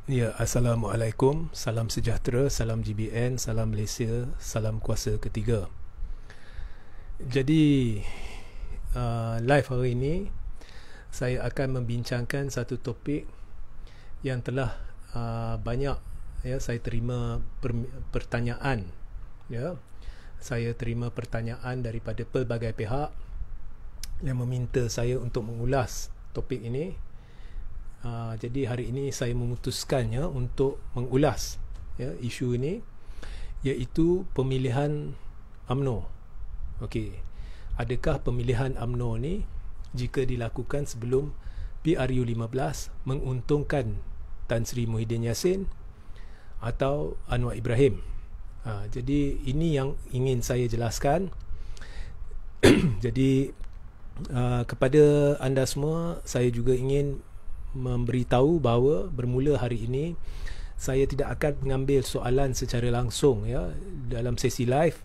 Ya, Assalamualaikum, salam sejahtera, salam GBN, salam Malaysia, salam kuasa ketiga. Jadi, live hari ini, saya akan membincangkan satu topik yang telah banyak saya terima pertanyaan. Ya, saya terima pertanyaan daripada pelbagai pihak yang meminta saya untuk mengulas topik ini. Jadi hari ini saya memutuskannya untuk mengulas isu ini, iaitu pemilihan UMNO. Okey, adakah pemilihan UMNO ni jika dilakukan sebelum PRU15 menguntungkan Tan Sri Muhyiddin Yassin atau Anwar Ibrahim? Jadi ini yang ingin saya jelaskan. Jadi kepada anda semua, saya juga ingin memberitahu bahawa bermula hari ini saya tidak akan mengambil soalan secara langsung dalam sesi live,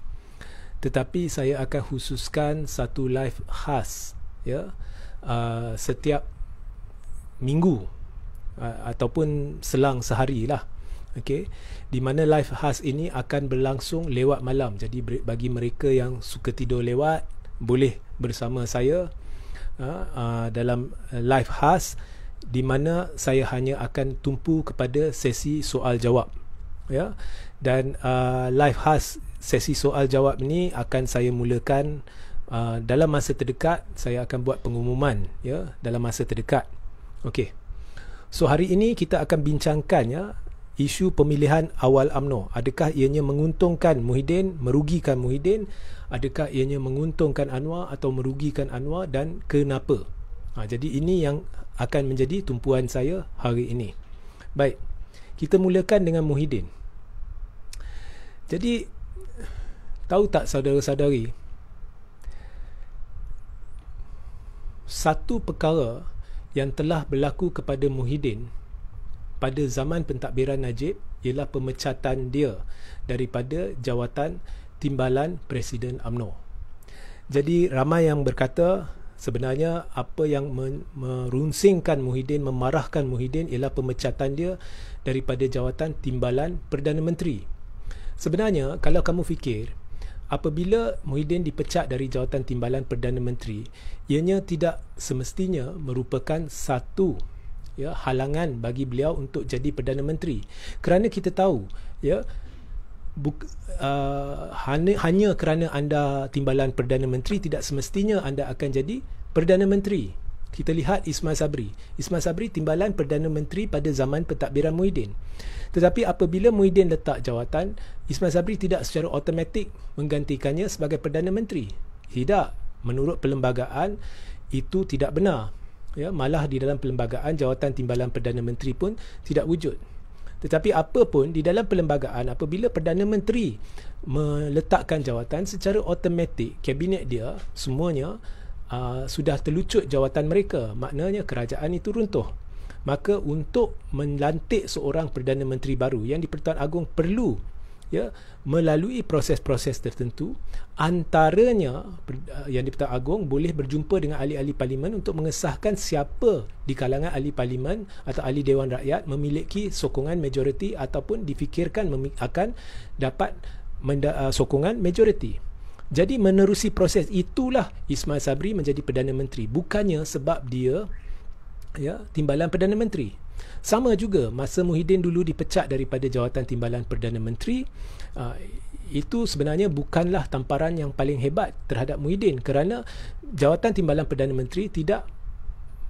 tetapi saya akan khususkan satu live khas setiap minggu ataupun selang sehari lah. Okey, di mana live khas ini akan berlangsung lewat malam. Jadi bagi mereka yang suka tidur lewat, boleh bersama saya dalam live khas, di mana saya hanya akan tumpu kepada sesi soal jawab, dan live khas sesi soal jawab ini akan saya mulakan dalam masa terdekat. Saya akan buat pengumuman dalam masa terdekat. Okey, so hari ini kita akan bincangkan isu pemilihan awal UMNO. Adakah ianya menguntungkan Muhyiddin, merugikan Muhyiddin? Adakah ianya menguntungkan Anwar atau merugikan Anwar, dan kenapa? Jadi ini yang akan menjadi tumpuan saya hari ini. Baik, kita mulakan dengan Muhyiddin. Jadi, tahu tak saudara-saudari, satu perkara yang telah berlaku kepada Muhyiddin pada zaman pentadbiran Najib ialah pemecatan dia daripada jawatan Timbalan Presiden UMNO. Jadi ramai yang berkata sebenarnya apa yang merunsingkan Muhyiddin, memarahkan Muhyiddin ialah pemecatan dia daripada jawatan Timbalan Perdana Menteri. Sebenarnya kalau kamu fikir, apabila Muhyiddin dipecat dari jawatan Timbalan Perdana Menteri, ianya tidak semestinya merupakan satu halangan bagi beliau untuk jadi Perdana Menteri. Kerana kita tahu hanya kerana anda timbalan Perdana Menteri tidak semestinya anda akan jadi Perdana Menteri. Kita lihat Ismail Sabri. Ismail Sabri timbalan Perdana Menteri pada zaman pentadbiran Muhyiddin. Tetapi apabila Muhyiddin letak jawatan, Ismail Sabri tidak secara automatik menggantikannya sebagai Perdana Menteri. Tidak. Menurut perlembagaan itu tidak benar. Malah di dalam perlembagaan jawatan timbalan Perdana Menteri pun tidak wujud. Tetapi apa pun di dalam perlembagaan, apabila Perdana Menteri meletakkan jawatan, secara automatik kabinet dia semuanya sudah terlucut jawatan mereka. Maknanya kerajaan itu runtuh. Maka untuk melantik seorang Perdana Menteri baru, yang di-Pertuan Agong perlu melalui proses-proses tertentu. Antaranya yang di-Pertuan Agong boleh berjumpa dengan ahli-ahli parlimen untuk mengesahkan siapa di kalangan ahli parlimen atau ahli Dewan Rakyat memiliki sokongan majoriti ataupun difikirkan akan dapat sokongan majoriti. Jadi menerusi proses itulah Ismail Sabri menjadi Perdana Menteri, bukannya sebab dia timbalan Perdana Menteri. Sama juga masa Muhyiddin dulu dipecat daripada jawatan timbalan Perdana Menteri, itu sebenarnya bukanlah tamparan yang paling hebat terhadap Muhyiddin, kerana jawatan timbalan Perdana Menteri tidak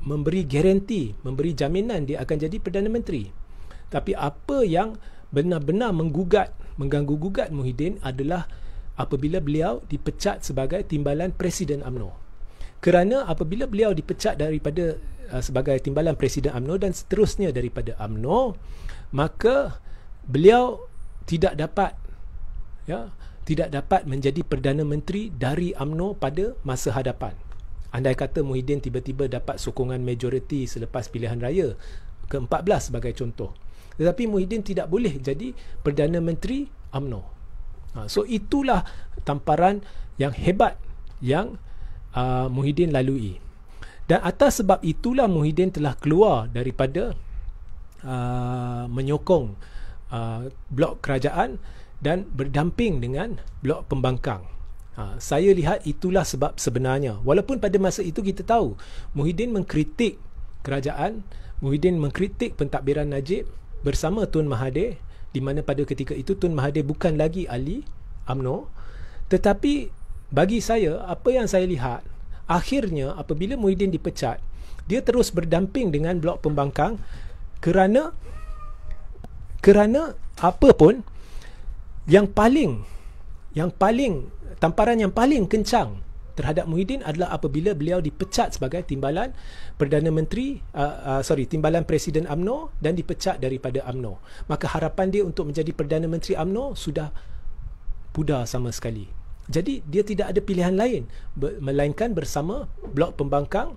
memberi garanti, memberi jaminan dia akan jadi Perdana Menteri. Tapi apa yang benar-benar mengganggu-gugat Muhyiddin adalah apabila beliau dipecat sebagai timbalan Presiden UMNO. Kerana apabila beliau dipecat daripada sebagai timbalan Presiden UMNO dan seterusnya daripada UMNO, maka beliau tidak dapat menjadi Perdana Menteri dari UMNO pada masa hadapan. Andai kata Muhyiddin tiba-tiba dapat sokongan majoriti selepas pilihan raya ke-14 sebagai contoh, tetapi Muhyiddin tidak boleh jadi Perdana Menteri UMNO. So itulah tamparan yang hebat yang Muhyiddin lalui. Dan atas sebab itulah Muhyiddin telah keluar daripada menyokong blok kerajaan dan berdamping dengan blok pembangkang. Saya lihat itulah sebab sebenarnya. Walaupun pada masa itu kita tahu Muhyiddin mengkritik kerajaan, Muhyiddin mengkritik pentadbiran Najib bersama Tun Mahathir, di mana pada ketika itu Tun Mahathir bukan lagi ahli UMNO. Tetapi bagi saya, apa yang saya lihat, akhirnya apabila Muhyiddin dipecat, dia terus berdamping dengan blok pembangkang kerana apa pun yang paling tamparan yang paling kencang terhadap Muhyiddin adalah apabila beliau dipecat sebagai timbalan Perdana Menteri, timbalan Presiden UMNO dan dipecat daripada UMNO. Maka harapan dia untuk menjadi Perdana Menteri UMNO sudah pudar sama sekali. Jadi dia tidak ada pilihan lain melainkan bersama blok pembangkang,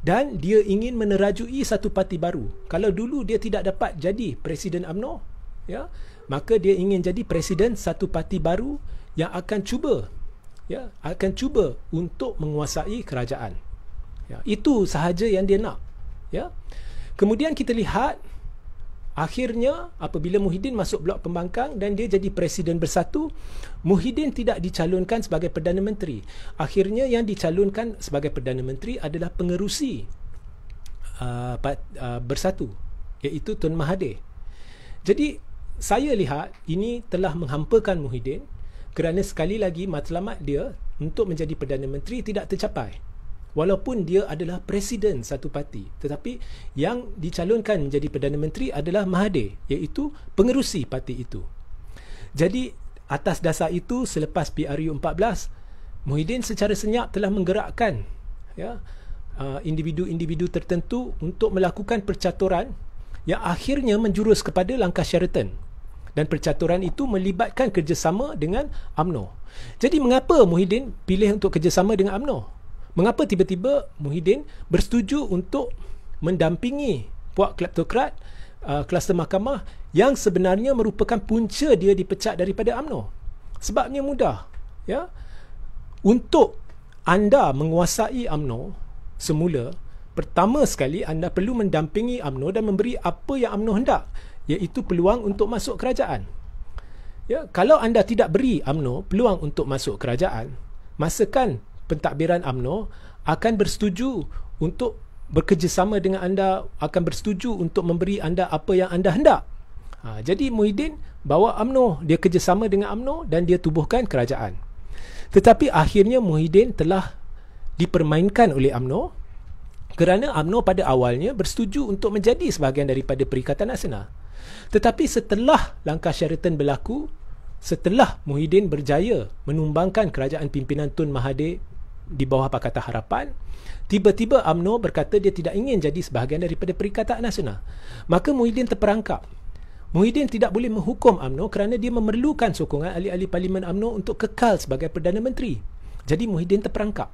dan dia ingin menerajui satu parti baru. Kalau dulu dia tidak dapat jadi Presiden UMNO, ya, maka dia ingin jadi Presiden satu parti baru yang akan cuba untuk menguasai kerajaan. Ya, itu sahaja yang dia nak. Ya. Kemudian kita lihat akhirnya apabila Muhyiddin masuk blok pembangkang dan dia jadi Presiden Bersatu, Muhyiddin tidak dicalonkan sebagai Perdana Menteri. Akhirnya yang dicalonkan sebagai Perdana Menteri adalah pengerusi Bersatu, iaitu Tun Mahathir. Jadi saya lihat ini telah menghampakan Muhyiddin, kerana sekali lagi matlamat dia untuk menjadi Perdana Menteri tidak tercapai. Walaupun dia adalah Presiden satu parti, tetapi yang dicalonkan menjadi Perdana Menteri adalah Mahathir, iaitu pengerusi parti itu. Jadi atas dasar itu, selepas PRU 14, Muhyiddin secara senyap telah menggerakkan individu-individu tertentu untuk melakukan percaturan yang akhirnya menjurus kepada langkah Sheraton. Dan percaturan itu melibatkan kerjasama dengan UMNO. Jadi mengapa Muhyiddin pilih untuk kerjasama dengan UMNO? Mengapa tiba-tiba Muhyiddin bersetuju untuk mendampingi puak kleptokrat kluster mahkamah yang sebenarnya merupakan punca dia dipecat daripada UMNO? Sebabnya mudah. Ya? Untuk anda menguasai UMNO semula, pertama sekali anda perlu mendampingi UMNO dan memberi apa yang UMNO hendak, iaitu peluang untuk masuk kerajaan. Ya, kalau anda tidak beri UMNO peluang untuk masuk kerajaan, masakan pentadbiran UMNO akan bersetuju untuk bekerjasama dengan anda, akan bersetuju untuk memberi anda apa yang anda hendak. Jadi Muhyiddin bawa UMNO, dia kerjasama dengan UMNO dan dia tubuhkan kerajaan. Tetapi akhirnya Muhyiddin telah dipermainkan oleh UMNO, kerana UMNO pada awalnya bersetuju untuk menjadi sebahagian daripada Perikatan Nasional. Tetapi setelah langkah Sheraton berlaku, setelah Muhyiddin berjaya menumbangkan kerajaan pimpinan Tun Mahathir di bawah Pakatan Harapan, tiba-tiba UMNO berkata dia tidak ingin jadi sebahagian daripada Perikatan Nasional. Maka Muhyiddin terperangkap. Muhyiddin tidak boleh menghukum UMNO kerana dia memerlukan sokongan ahli-ahli Parlimen UMNO untuk kekal sebagai Perdana Menteri. Jadi Muhyiddin terperangkap.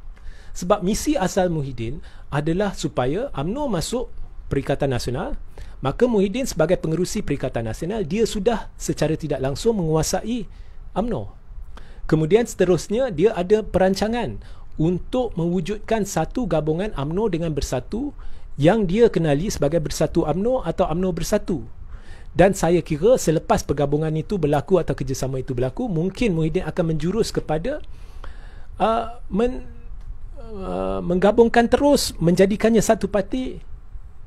Sebab misi asal Muhyiddin adalah supaya UMNO masuk Perikatan Nasional, maka Muhyiddin sebagai pengerusi Perikatan Nasional, dia sudah secara tidak langsung menguasai UMNO. Kemudian seterusnya, dia ada perancangan untuk mewujudkan satu gabungan UMNO dengan Bersatu yang dia kenali sebagai Bersatu UMNO atau UMNO Bersatu. Dan saya kira selepas pergabungan itu berlaku atau kerjasama itu berlaku, mungkin Muhyiddin akan menjurus kepada menggabungkan terus, menjadikannya satu parti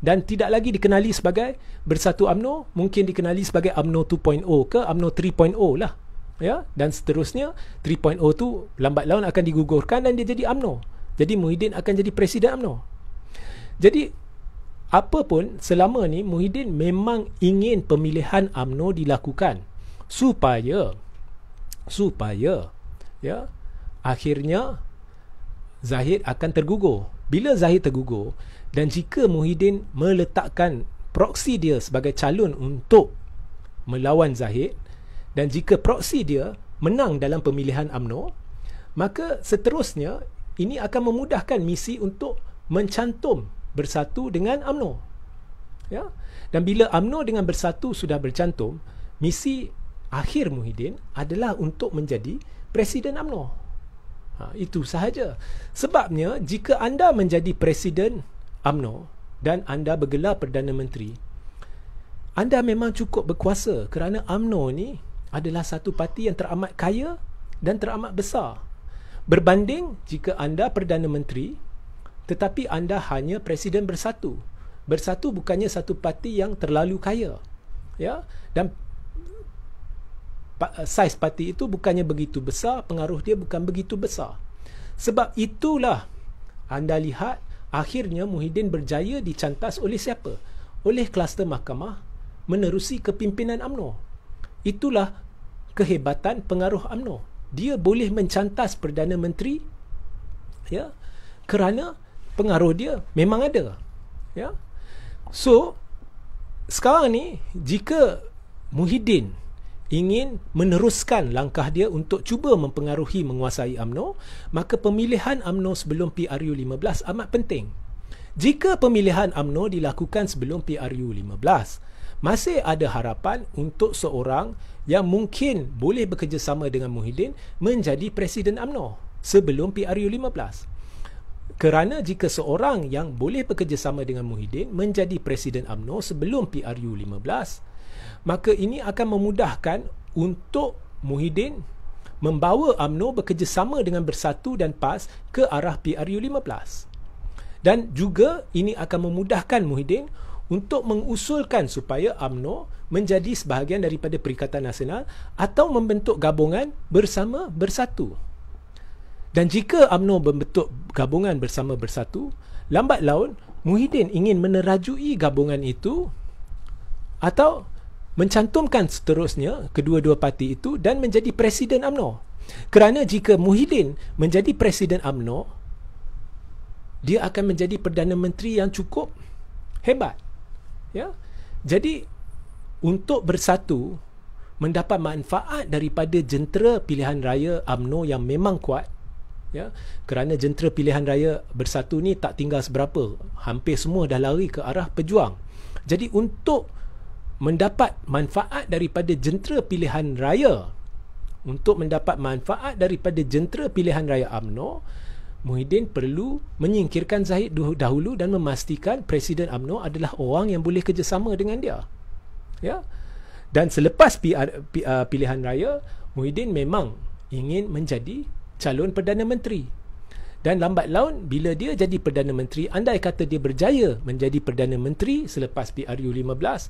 dan tidak lagi dikenali sebagai Bersatu UMNO, mungkin dikenali sebagai UMNO 2.0 ke UMNO 3.0 lah. Ya, dan seterusnya 3.0 tu lambat laun akan digugurkan dan dia jadi UMNO. Jadi Muhyiddin akan jadi Presiden UMNO. Jadi apa pun, selama ni Muhyiddin memang ingin pemilihan UMNO dilakukan supaya ya, akhirnya Zahid akan tergugur. Bila Zahid tergugur, dan jika Muhyiddin meletakkan proksi dia sebagai calon untuk melawan Zahid, dan jika proksi dia menang dalam pemilihan UMNO, maka seterusnya ini akan memudahkan misi untuk mencantum Bersatu dengan UMNO. Ya? Dan bila UMNO dengan Bersatu sudah bercantum, misi akhir Muhyiddin adalah untuk menjadi Presiden UMNO. Itu sahaja. Sebabnya jika anda menjadi Presiden UMNO dan anda bergelar Perdana Menteri, anda memang cukup berkuasa kerana UMNO ni adalah satu parti yang teramat kaya dan teramat besar. Berbanding jika anda Perdana Menteri tetapi anda hanya Presiden Bersatu. Bersatu bukannya satu parti yang terlalu kaya. Ya, dan saiz parti itu bukannya begitu besar, pengaruh dia bukan begitu besar. Sebab itulah anda lihat akhirnya Muhyiddin berjaya dicantas oleh siapa? Oleh kluster mahkamah menerusi kepimpinan UMNO. Itulah kehebatan pengaruh UMNO. Dia boleh mencantas Perdana Menteri, ya, kerana pengaruh dia memang ada. Ya. So sekarang ni jika Muhyiddin ingin meneruskan langkah dia untuk cuba mempengaruhi menguasai UMNO, maka pemilihan UMNO sebelum PRU15 amat penting. Jika pemilihan UMNO dilakukan sebelum PRU15, masih ada harapan untuk seorang yang mungkin boleh bekerjasama dengan Muhyiddin menjadi Presiden UMNO sebelum PRU15. Kerana jika seorang yang boleh bekerjasama dengan Muhyiddin menjadi Presiden UMNO sebelum PRU15, maka ini akan memudahkan untuk Muhyiddin membawa UMNO bekerjasama dengan Bersatu dan PAS ke arah PRU15. Dan juga ini akan memudahkan Muhyiddin untuk mengusulkan supaya UMNO menjadi sebahagian daripada Perikatan Nasional atau membentuk gabungan bersama Bersatu. Dan jika UMNO membentuk gabungan bersama Bersatu, lambat laun Muhyiddin ingin menerajui gabungan itu atau mencantumkan seterusnya kedua-dua parti itu dan menjadi Presiden UMNO. Kerana jika Muhyiddin menjadi Presiden UMNO, dia akan menjadi Perdana Menteri yang cukup hebat. Ya. Jadi untuk Bersatu mendapat manfaat daripada jentera pilihan raya UMNO yang memang kuat, ya, kerana jentera pilihan raya Bersatu ni tak tinggal seberapa, hampir semua dah lari ke arah Pejuang. Jadi untuk mendapat manfaat daripada jentera pilihan raya, untuk mendapat manfaat daripada jentera pilihan raya UMNO, Muhyiddin perlu menyingkirkan Zahid dahulu dan memastikan Presiden UMNO adalah orang yang boleh kerjasama dengan dia. Ya. Dan selepas pilihan raya, Muhyiddin memang ingin menjadi calon Perdana Menteri. Dan lambat laun bila dia jadi Perdana Menteri, andai kata dia berjaya menjadi Perdana Menteri selepas PRU15,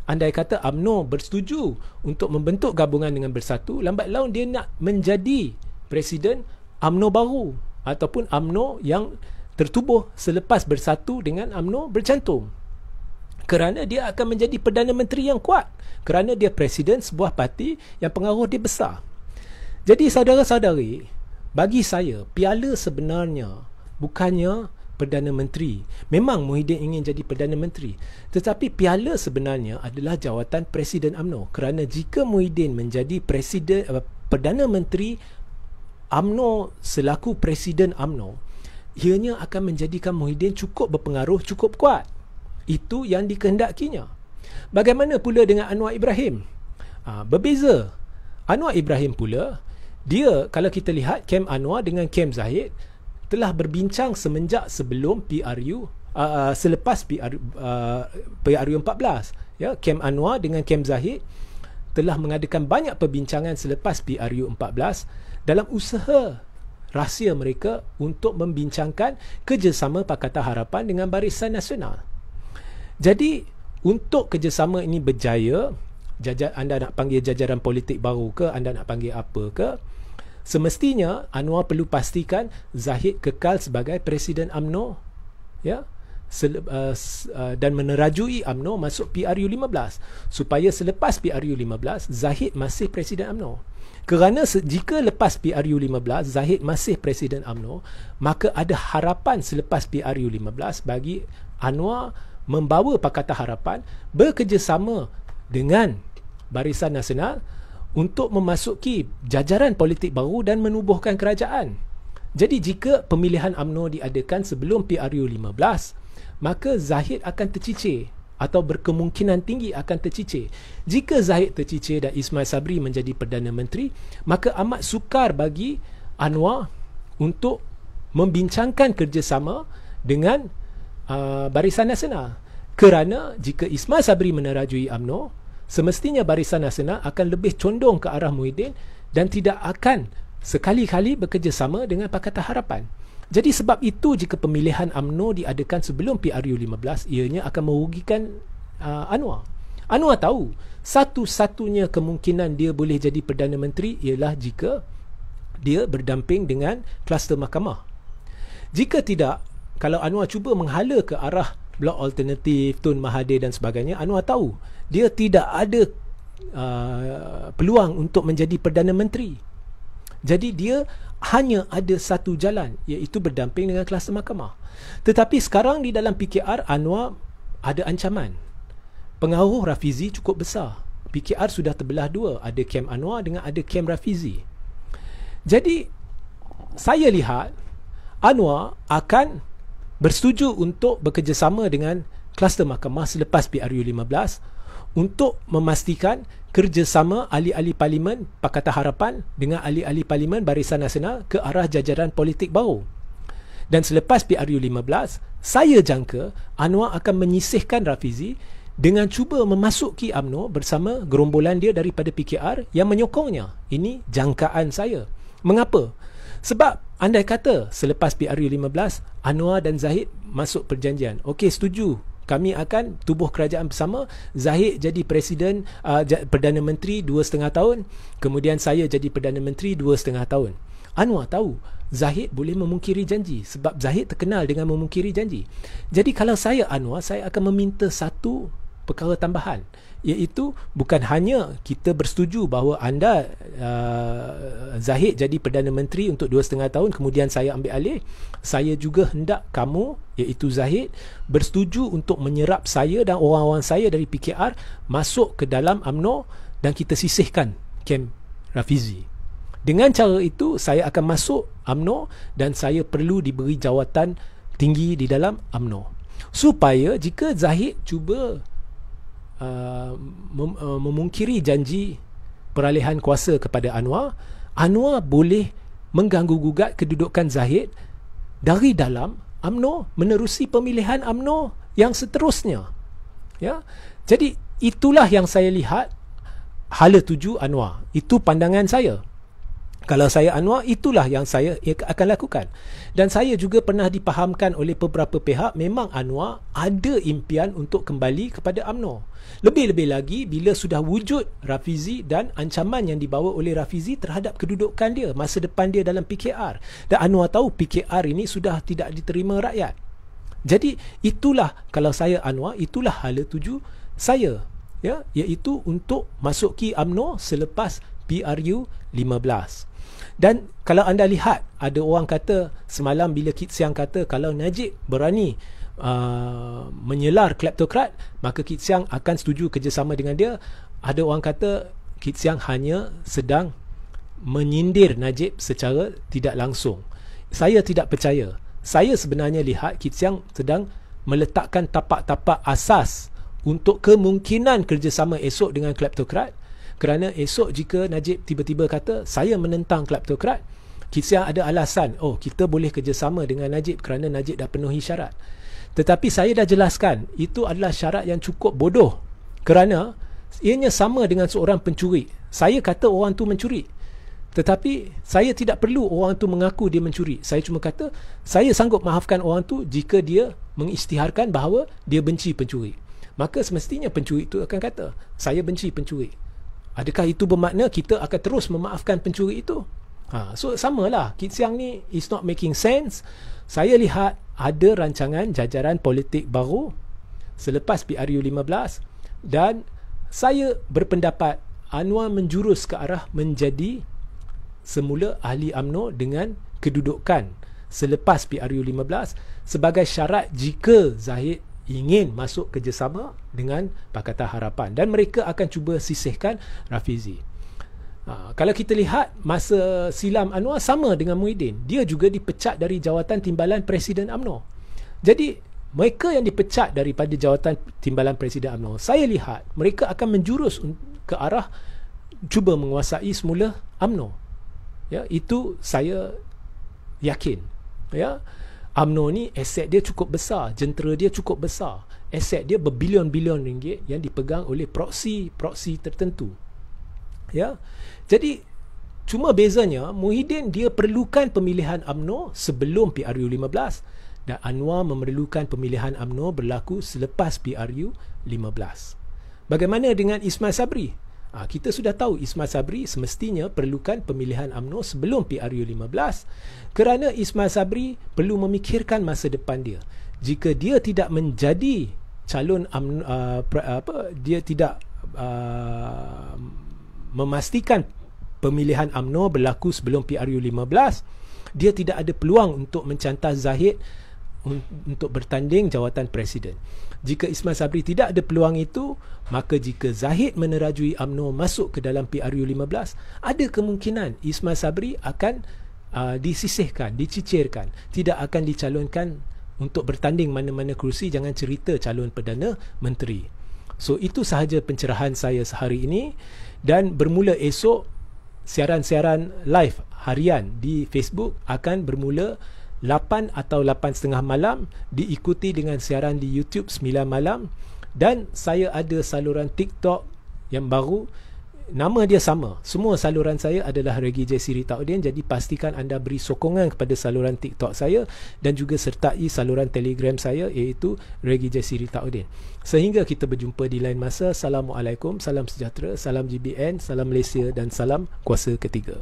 andai kata UMNO bersetuju untuk membentuk gabungan dengan Bersatu, lambat laun dia nak menjadi Presiden UMNO baru ataupun UMNO yang tertubuh selepas Bersatu dengan UMNO bercantum. Kerana dia akan menjadi Perdana Menteri yang kuat, kerana dia Presiden sebuah parti yang pengaruh dia besar. Jadi saudara-saudari, bagi saya piala sebenarnya bukannya Perdana Menteri. Memang Muhyiddin ingin jadi Perdana Menteri, tetapi piala sebenarnya adalah jawatan Presiden UMNO. Kerana jika Muhyiddin menjadi Perdana Menteri UMNO selaku Presiden UMNO, ianya akan menjadikan Muhyiddin cukup berpengaruh, cukup kuat. Itu yang dikehendakinya. Bagaimana pula dengan Anwar Ibrahim? Berbeza. Anwar Ibrahim pula, dia kalau kita lihat kem Anwar dengan kem Zahid telah berbincang semenjak sebelum PRU, selepas PRU 14. Ya, kem Anwar dengan kem Zahid telah mengadakan banyak perbincangan selepas PRU 14 dalam usaha rahsia mereka untuk membincangkan kerjasama Pakatan Harapan dengan Barisan Nasional. Jadi untuk kerjasama ini berjaya, anda nak panggil jajaran politik baru ke, anda nak panggil apa ke, semestinya Anwar perlu pastikan Zahid kekal sebagai Presiden UMNO, ya, dan menerajui UMNO masuk PRU15 supaya selepas PRU15 Zahid masih Presiden UMNO. Kerana jika lepas PRU15 Zahid masih Presiden UMNO, maka ada harapan selepas PRU15 bagi Anwar membawa Pakatan Harapan bekerjasama dengan Barisan Nasional untuk memasuki jajaran politik baru dan menubuhkan kerajaan. Jadi jika pemilihan UMNO diadakan sebelum PRU15, maka Zahid akan tercicir atau berkemungkinan tinggi akan tercicir. Jika Zahid tercicir dan Ismail Sabri menjadi Perdana Menteri, maka amat sukar bagi Anwar untuk membincangkan kerjasama dengan Barisan Nasional. Kerana jika Ismail Sabri menerajui UMNO, semestinya Barisan Nasional akan lebih condong ke arah Muhyiddin dan tidak akan sekali-kali bekerjasama dengan Pakatan Harapan. Jadi sebab itu jika pemilihan UMNO diadakan sebelum PRU 15, ianya akan merugikan Anwar. Anwar tahu satu-satunya kemungkinan dia boleh jadi Perdana Menteri ialah jika dia berdamping dengan kluster mahkamah. Jika tidak, kalau Anwar cuba menghala ke arah Blok Alternatif, Tun Mahathir dan sebagainya, Anwar tahu dia tidak ada peluang untuk menjadi Perdana Menteri. Jadi dia hanya ada satu jalan, iaitu berdamping dengan kluster mahkamah. Tetapi sekarang di dalam PKR, Anwar ada ancaman. Pengaruh Rafizi cukup besar. PKR sudah terbelah dua, ada kem Anwar dengan ada kem Rafizi. Jadi saya lihat Anwar akan bersetuju untuk bekerjasama dengan kluster mahkamah selepas PRU 15 untuk memastikan kerjasama ahli-ahli parlimen Pakatan Harapan dengan ahli-ahli parlimen Barisan Nasional ke arah jajaran politik baru. Dan selepas PRU 15, saya jangka Anwar akan menyisihkan Rafizi dengan cuba memasuki UMNO bersama gerombolan dia daripada PKR yang menyokongnya. Ini jangkaan saya. Mengapa? Sebab andai kata selepas PRU 15 Anwar dan Zahid masuk perjanjian, okey, setuju, kami akan tubuh kerajaan bersama, Zahid jadi Presiden, Perdana Menteri 2,5 tahun, kemudian saya jadi Perdana Menteri 2,5 tahun. Anwar tahu Zahid boleh memungkiri janji sebab Zahid terkenal dengan memungkiri janji. Jadi kalau saya Anwar, saya akan meminta satu perkara tambahan, iaitu bukan hanya kita bersetuju bahawa anda Zahid jadi Perdana Menteri untuk 2,5 tahun, kemudian saya ambil alih. Saya juga hendak kamu, iaitu Zahid, bersetuju untuk menyerap saya dan orang-orang saya dari PKR masuk ke dalam UMNO dan kita sisihkan kem Rafizi. Dengan cara itu saya akan masuk UMNO dan saya perlu diberi jawatan tinggi di dalam UMNO, supaya jika Zahid cuba memungkiri janji peralihan kuasa kepada Anwar, Anwar boleh mengganggu-gugat kedudukan Zahid dari dalam UMNO menerusi pemilihan UMNO yang seterusnya. Ya, jadi itulah yang saya lihat hala tuju Anwar. Itu pandangan saya. Kalau saya Anwar, itulah yang saya akan lakukan. Dan saya juga pernah dipahamkan oleh beberapa pihak, memang Anwar ada impian untuk kembali kepada UMNO. Lebih-lebih lagi bila sudah wujud Rafizi dan ancaman yang dibawa oleh Rafizi terhadap kedudukan dia, masa depan dia dalam PKR. Dan Anwar tahu PKR ini sudah tidak diterima rakyat. Jadi itulah, kalau saya Anwar, itulah hala tuju saya, ya, iaitu untuk masuki UMNO selepas PRU 15. Dan kalau anda lihat, ada orang kata semalam bila Kit Siang kata kalau Najib berani menyelar kleptokrat, maka Kit Siang akan setuju kerjasama dengan dia. Ada orang kata Kit Siang hanya sedang menyindir Najib secara tidak langsung. Saya tidak percaya. Saya sebenarnya lihat Kit Siang sedang meletakkan tapak-tapak asas untuk kemungkinan kerjasama esok dengan kleptokrat. Kerana esok jika Najib tiba-tiba kata saya menentang kleptokrat, Kit Siang ada alasan, oh kita boleh kerjasama dengan Najib kerana Najib dah penuhi syarat. Tetapi saya dah jelaskan, itu adalah syarat yang cukup bodoh, kerana ianya sama dengan seorang pencuri. Saya kata orang tu mencuri, tetapi saya tidak perlu orang tu mengaku dia mencuri. Saya cuma kata saya sanggup maafkan orang tu jika dia mengisytiharkan bahawa dia benci pencuri. Maka semestinya pencuri itu akan kata saya benci pencuri. Adakah itu bermakna kita akan terus memaafkan pencuri itu? So samalah, Kit Siang ni is not making sense. Saya lihat ada rancangan jajaran politik baru selepas PRU 15 dan saya berpendapat Anwar menjurus ke arah menjadi semula ahli UMNO dengan kedudukan selepas PRU 15 sebagai syarat jika Zahid ingin masuk kerjasama dengan Pakatan Harapan, dan mereka akan cuba sisihkan Rafizi. Kalau kita lihat masa silam Anwar sama dengan Muhyiddin, dia juga dipecat dari jawatan timbalan Presiden UMNO. Jadi mereka yang dipecat daripada jawatan timbalan Presiden UMNO, saya lihat mereka akan menjurus ke arah cuba menguasai semula UMNO. Ya, itu saya yakin. Ya, UMNO ni aset dia cukup besar, jentera dia cukup besar, aset dia berbilion-bilion ringgit yang dipegang oleh proksi tertentu. Ya. Jadi cuma bezanya Muhyiddin dia perlukan pemilihan UMNO sebelum PRU 15 dan Anwar memerlukan pemilihan UMNO berlaku selepas PRU 15. Bagaimana dengan Ismail Sabri? Kita sudah tahu Ismail Sabri semestinya perlukan pemilihan UMNO sebelum PRU 15 kerana Ismail Sabri perlu memikirkan masa depan dia. Jika dia tidak menjadi calon dia tidak memastikan pemilihan UMNO berlaku sebelum PRU 15, dia tidak ada peluang untuk mencantas Zahid untuk bertanding jawatan presiden. Jika Ismail Sabri tidak ada peluang itu, maka jika Zahid menerajui UMNO masuk ke dalam PRU 15, ada kemungkinan Ismail Sabri akan disisihkan, dicicirkan, tidak akan dicalonkan untuk bertanding mana-mana kerusi. Jangan cerita calon Perdana Menteri. So itu sahaja pencerahan saya sehari ini, dan bermula esok siaran-siaran live harian di Facebook akan bermula 8 atau 8.30 malam, diikuti dengan siaran di YouTube 9 malam, dan saya ada saluran TikTok yang baru, nama dia sama. Semua saluran saya adalah Regi J. Siritaudin, jadi pastikan anda beri sokongan kepada saluran TikTok saya dan juga sertai saluran Telegram saya iaitu Regi J. Siritaudin. Sehingga kita berjumpa di lain masa. Assalamualaikum, salam sejahtera, salam GBN, salam Malaysia dan salam kuasa ketiga.